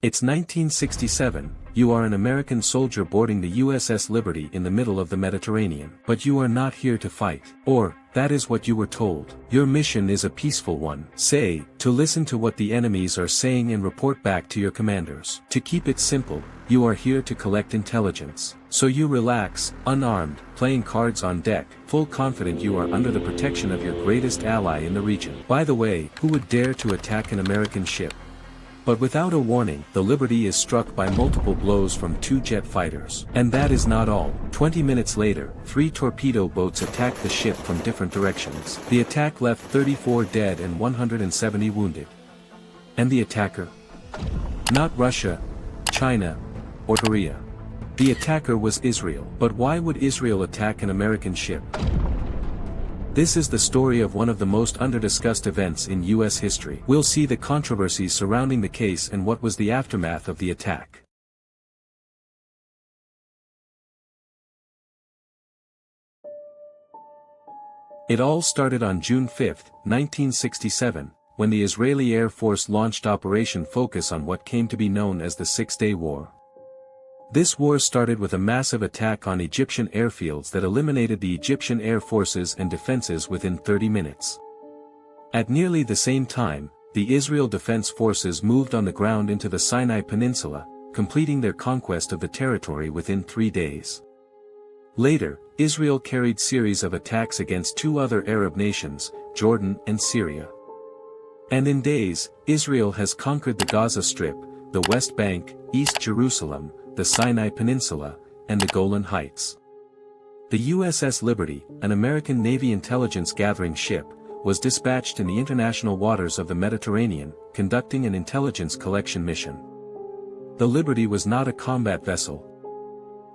It's 1967, you are an American soldier boarding the USS Liberty in the middle of the Mediterranean. But you are not here to fight. Or, that is what you were told. Your mission is a peaceful one. Say, to listen to what the enemies are saying and report back to your commanders. To keep it simple, you are here to collect intelligence. So you relax, unarmed, playing cards on deck, full confident you are under the protection of your greatest ally in the region. By the way, who would dare to attack an American ship? But without a warning, the Liberty is struck by multiple blows from 2 jet fighters. And that is not all. 20 minutes later, 3 torpedo boats attacked the ship from different directions. The attack left 34 dead and 170 wounded. And the attacker? Not Russia, China, or Korea. The attacker was Israel. But why would Israel attack an American ship? This is the story of one of the most underdiscussed events in U.S. history. We'll see the controversies surrounding the case and what was the aftermath of the attack. It all started on June 5, 1967, when the Israeli Air Force launched Operation Focus on what came to be known as the Six-Day War. This war started with a massive attack on Egyptian airfields that eliminated the Egyptian air forces and defenses within 30 minutes. At nearly the same time, the Israel Defense Forces moved on the ground into the Sinai Peninsula, completing their conquest of the territory within 3 days. Later, Israel carried series of attacks against 2 other Arab nations, Jordan and Syria. And in days, Israel has conquered the Gaza Strip, the West Bank, East Jerusalem, the Sinai Peninsula, and the Golan Heights. The USS Liberty, an American Navy intelligence gathering ship, was dispatched in the international waters of the Mediterranean, conducting an intelligence collection mission. The Liberty was not a combat vessel.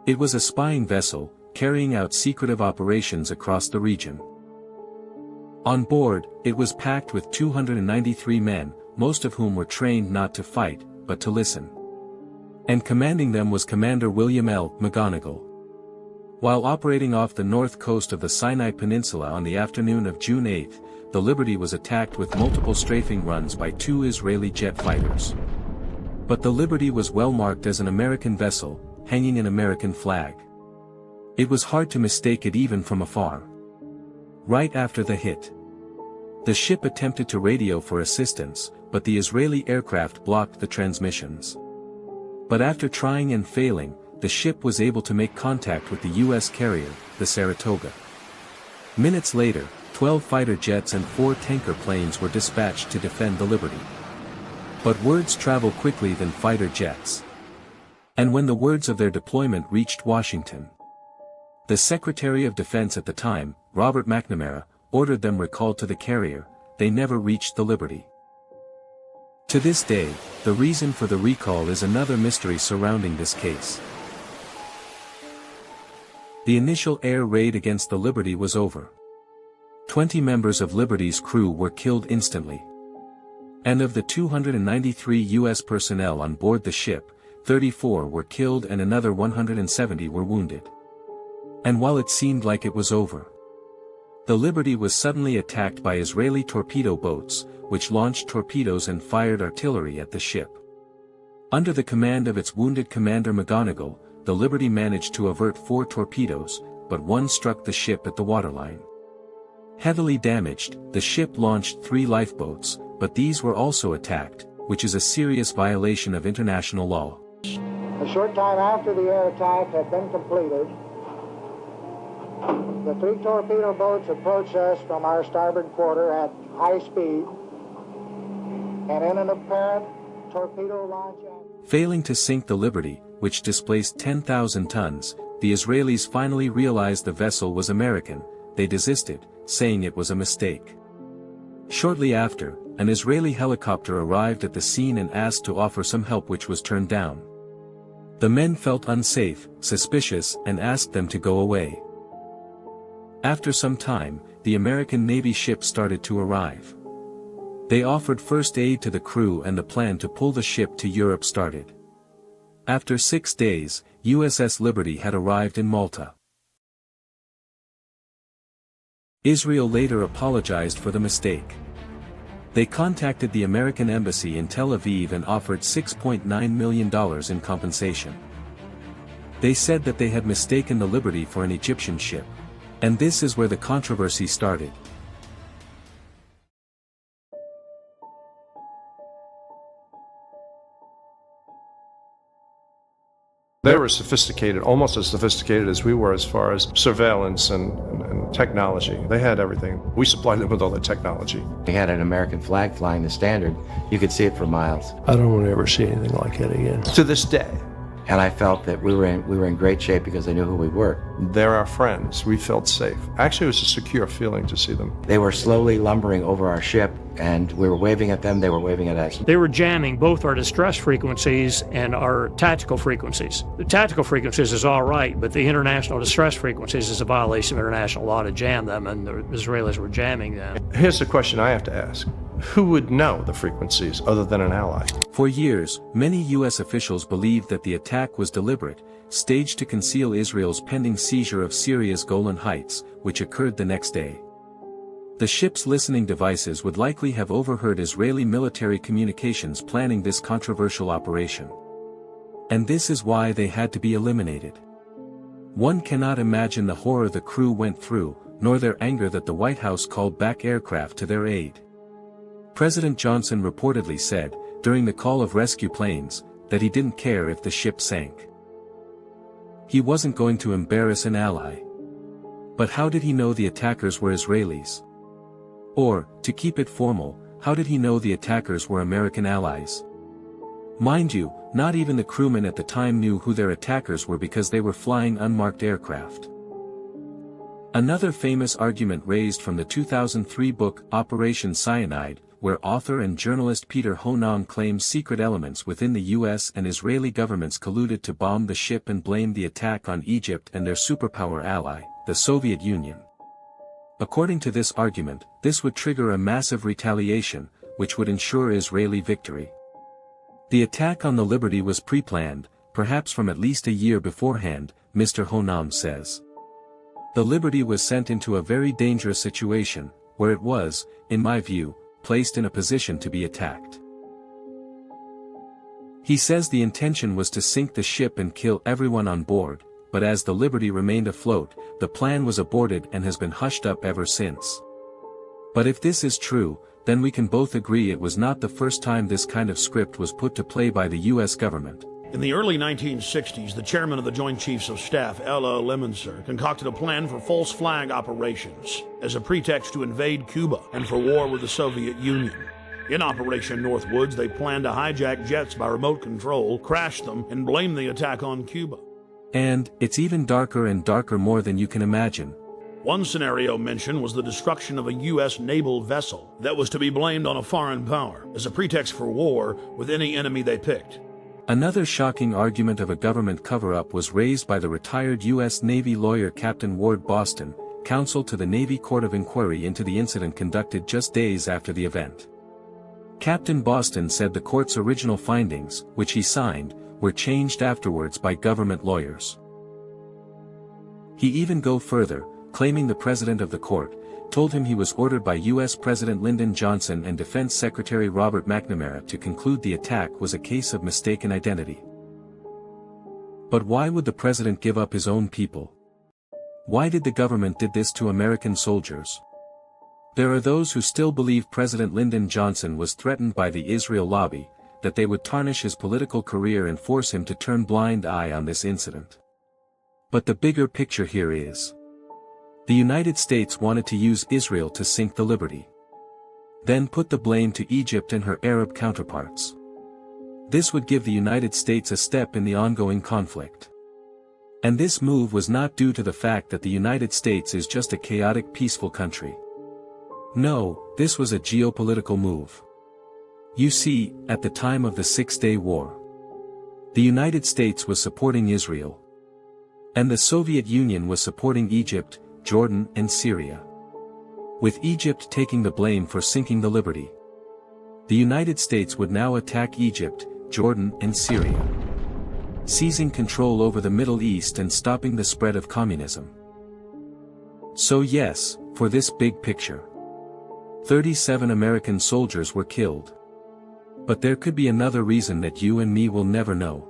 It was a spying vessel, carrying out secretive operations across the region. On board, it was packed with 293 men, most of whom were trained not to fight, but to listen. And commanding them was Commander William L. McGonigal. While operating off the north coast of the Sinai Peninsula on the afternoon of June 8, the Liberty was attacked with multiple strafing runs by 2 Israeli jet fighters. But the Liberty was well marked as an American vessel, hanging an American flag. It was hard to mistake it even from afar. Right after the hit, the ship attempted to radio for assistance, but the Israeli aircraft blocked the transmissions. But after trying and failing, the ship was able to make contact with the U.S. carrier, the Saratoga. Minutes later, 12 fighter jets and 4 tanker planes were dispatched to defend the Liberty. But words travel quickly than fighter jets. And when the words of their deployment reached Washington, the Secretary of Defense at the time, Robert McNamara, ordered them recalled to the carrier. They never reached the Liberty. To this day, the reason for the recall is another mystery surrounding this case. The initial air raid against the Liberty was over. 20 members of Liberty's crew were killed instantly. And of the 293 U.S. personnel on board the ship, 34 were killed and another 170 were wounded. And while it seemed like it was over, the Liberty was suddenly attacked by Israeli torpedo boats, which launched torpedoes and fired artillery at the ship. Under the command of its wounded commander McGonigal, the Liberty managed to avert 4 torpedoes, but one struck the ship at the waterline. Heavily damaged, the ship launched 3 lifeboats, but these were also attacked, which is a serious violation of international law. A short time after the air attack had been completed, the 3 torpedo boats approached us from our starboard quarter at high speed, and in an apparent torpedo launch act. Failing to sink the Liberty, which displaced 10,000 tons, the Israelis finally realized the vessel was American. They desisted, saying it was a mistake. Shortly after, an Israeli helicopter arrived at the scene and asked to offer some help, which was turned down. The men felt unsafe, suspicious, and asked them to go away. After some time, the American Navy ships started to arrive. They offered first aid to the crew and the plan to pull the ship to Europe started. After 6 days, USS Liberty had arrived in Malta. Israel later apologized for the mistake. They contacted the American embassy in Tel Aviv and offered $6.9 million in compensation. They said that they had mistaken the Liberty for an Egyptian ship. And this is where the controversy started. They were sophisticated, almost as sophisticated as we were as far as surveillance and technology. They had everything. We supplied them with all the technology. They had an American flag flying the standard. You could see it for miles. I don't want to ever see anything like that again. To this day. And I felt that we were in great shape because they knew who we were. They're our friends. We felt safe. Actually, it was a secure feeling to see them. They were slowly lumbering over our ship, and we were waving at them, they were waving at us. They were jamming both our distress frequencies and our tactical frequencies. The tactical frequencies is all right, but the international distress frequencies is a violation of international law to jam them, and the Israelis were jamming them. Here's the question I have to ask. Who would know the frequencies other than an ally? For years, many U.S. officials believed that the attack was deliberate, staged to conceal Israel's pending seizure of Syria's Golan Heights, which occurred the next day. The ship's listening devices would likely have overheard Israeli military communications planning this controversial operation. And this is why they had to be eliminated. One cannot imagine the horror the crew went through, nor their anger that the White House called back aircraft to their aid. President Johnson reportedly said, during the call of rescue planes, that he didn't care if the ship sank. He wasn't going to embarrass an ally. But how did he know the attackers were Israelis? Or, to keep it formal, how did he know the attackers were American allies? Mind you, not even the crewmen at the time knew who their attackers were because they were flying unmarked aircraft. Another famous argument raised from the 2003 book Operation Cyanide, where author and journalist Peter Honan claims secret elements within the U.S. and Israeli governments colluded to bomb the ship and blame the attack on Egypt and their superpower ally, the Soviet Union. According to this argument, this would trigger a massive retaliation, which would ensure Israeli victory. The attack on the Liberty was pre-planned, perhaps from at least a year beforehand, Mr. Honan says. The Liberty was sent into a very dangerous situation, where it was, in my view, placed in a position to be attacked. He says the intention was to sink the ship and kill everyone on board, but as the Liberty remained afloat, the plan was aborted and has been hushed up ever since. But if this is true, then we can both agree it was not the first time this kind of script was put to play by the U.S. government. In the early 1960s, the chairman of the Joint Chiefs of Staff, L.O. Lemonster, concocted a plan for false flag operations as a pretext to invade Cuba and for war with the Soviet Union. In Operation Northwoods, they planned to hijack jets by remote control, crash them, and blame the attack on Cuba. And it's even darker and darker more than you can imagine. One scenario mentioned was the destruction of a U.S. naval vessel that was to be blamed on a foreign power as a pretext for war with any enemy they picked. Another shocking argument of a government cover-up was raised by the retired U.S. Navy lawyer Captain Ward Boston, counsel to the Navy Court of Inquiry into the incident conducted just days after the event. Captain Boston said the court's original findings, which he signed, were changed afterwards by government lawyers. He even go further, claiming the president of the court told him he was ordered by U.S. President Lyndon Johnson and Defense Secretary Robert McNamara to conclude the attack was a case of mistaken identity. But why would the president give up his own people? Why did the government did this to American soldiers? There are those who still believe President Lyndon Johnson was threatened by the Israel lobby, that they would tarnish his political career and force him to turn blind eye on this incident. But the bigger picture here is, the United States wanted to use Israel to sink the Liberty. Then put the blame to Egypt and her Arab counterparts. This would give the United States a step in the ongoing conflict. And this move was not due to the fact that the United States is just a chaotic peaceful country. No, this was a geopolitical move. You see, at the time of the Six-Day War, the United States was supporting Israel. And the Soviet Union was supporting Egypt, Jordan and Syria. With Egypt taking the blame for sinking the Liberty, the United States would now attack Egypt, Jordan and Syria, seizing control over the Middle East and stopping the spread of communism. So yes, for this big picture, 37 American soldiers were killed. But there could be another reason that you and me will never know.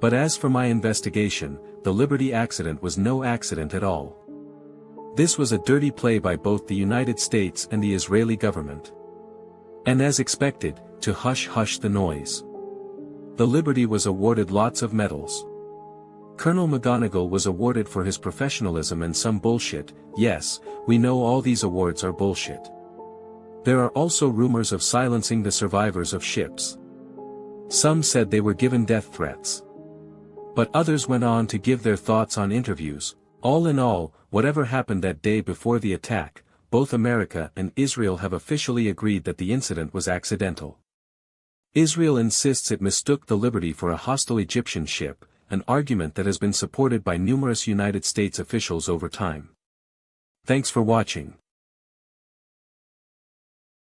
But as for my investigation, the Liberty accident was no accident at all. This was a dirty play by both the United States and the Israeli government. And as expected, to hush the noise. The Liberty was awarded lots of medals. Colonel McGonigal was awarded for his professionalism and some bullshit. Yes, we know all these awards are bullshit. There are also rumors of silencing the survivors of ships. Some said they were given death threats. But others went on to give their thoughts on interviews. All in all, whatever happened that day before the attack, both America and Israel have officially agreed that the incident was accidental. Israel insists it mistook the Liberty for a hostile Egyptian ship, an argument that has been supported by numerous United States officials over time. Thanks for watching.